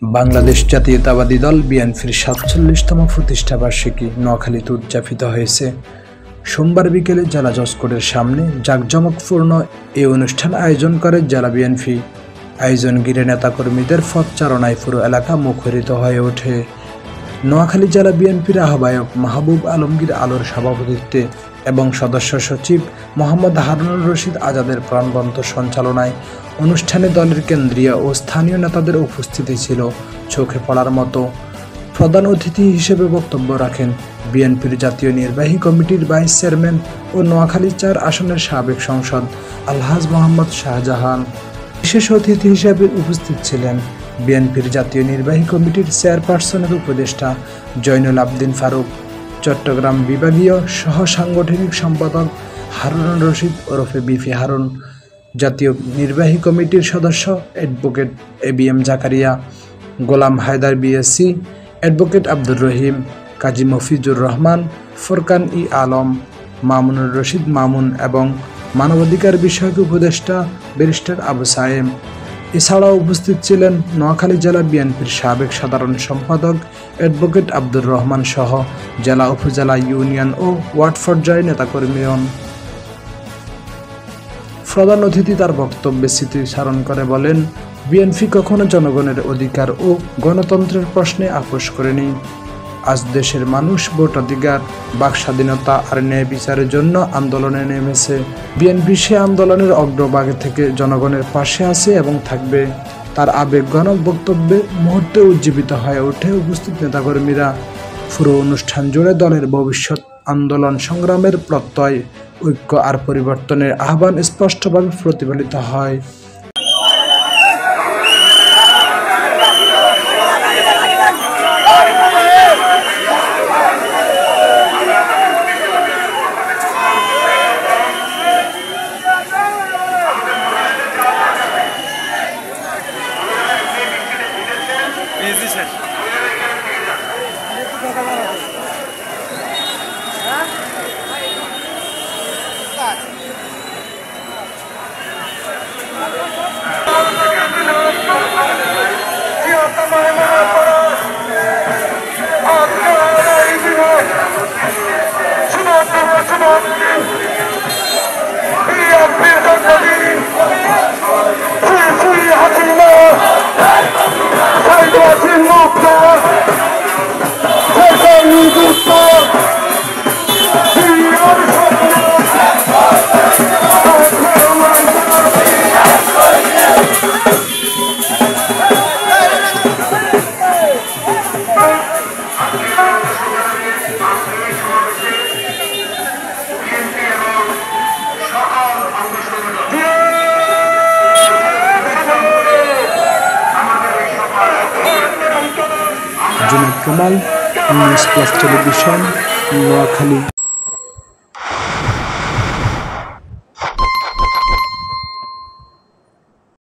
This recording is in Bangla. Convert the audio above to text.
বাংলাদেশ জাতীয়তাবাদী দল বিএনপির ৪৭তম প্রতিষ্ঠাবার্ষিকী নোয়াখালীতে উদযাপিত হয়েছে। সোমবার বিকেলে জেলা জজ কোর্টের সামনে জাঁকজমকপূর্ণ এই অনুষ্ঠান আয়োজন করে জেলা বিএনপি। আয়োজন ঘিরে নেতাকর্মীদের পথচারণায় পুরো এলাকা মুখরিত হয়ে ওঠে। নোয়াখালী জেলা বিএনপির আহ্বায়ক মাহবুব আলমগীর আলোর সভাপতিত্বে এবং সদস্য সচিব মোহাম্মদ হারুনুর রশিদ আজাদের প্রাণবন্ত সঞ্চালনায় অনুষ্ঠানে দলের কেন্দ্রীয় ও স্থানীয় নেতাদের উপস্থিতি ছিল চোখে পড়ার মতো। প্রধান অতিথি হিসেবে বক্তব্য রাখেন বিএনপির জাতীয় নির্বাহী কমিটির ভাইস চেয়ারম্যান ও নোয়াখালী ৪ আসনের সাবেক সংসদ আলহাজ মোহাম্মদ শাহজাহান। বিশেষ অতিথি হিসেবে উপস্থিত ছিলেন বিএনপির জাতীয় নির্বাহী কমিটির চেয়ারপারসনের উপদেষ্টা জয়নুল আবদিন ফারুক, চট্টগ্রাম বিভাগীয় সহ সাংগঠনিক সম্পাদক হারুনুর রশিদ ওরফে বিপি হারুন, জাতীয় নির্বাহী কমিটির সদস্য অ্যাডভোকেট এবিএম জাকারিয়া, গোলাম হায়দার বিএসসি, অ্যাডভোকেট আব্দুর রহিম, কাজী মফিজুর রহমান, ফোরকান ই আলম, মামুনুর রশিদ মামুন এবং মানবাধিকার বিষয়ক উপদেষ্টা ব্যারিস্টার আবু সায়েম। এছাড়াও উপস্থিত ছিলেন নোয়াখালী জেলা বিএনপির সাবেক সাধারণ সম্পাদক অ্যাডভোকেট আব্দুর রহমান সহ জেলা, উপজেলা, ইউনিয়ন ও ওয়ার্ড পর্যায়ের নেতাকর্মীগণ। প্রধান অতিথি তার বক্তব্যে স্মৃতিচারণ করে বলেন, বিএনপি কখনো জনগণের অধিকার ও গণতন্ত্রের প্রশ্নে আপোষ করেনি। আজ দেশের মানুষ ভোটাধিকার, বাক স্বাধীনতা আর ন্যায় বিচারের জন্য আন্দোলনে নেমেছে। বিএনপি সে আন্দোলনের অগ্রভাগে থেকে জনগণের পাশে আছে এবং থাকবে। তার আবেগঘন বক্তব্যে মুহূর্তে উজ্জীবিত হয়ে ওঠে উপস্থিত নেতাকর্মীরা। পুরো অনুষ্ঠান জুড়ে দলের ভবিষ্যৎ আন্দোলন সংগ্রামের প্রত্যয়, ঐক্য আর পরিবর্তনের আহ্বান স্পষ্টভাবে প্রতিফলিত হয়। Junaid Kamal, news plus television, Noakhali.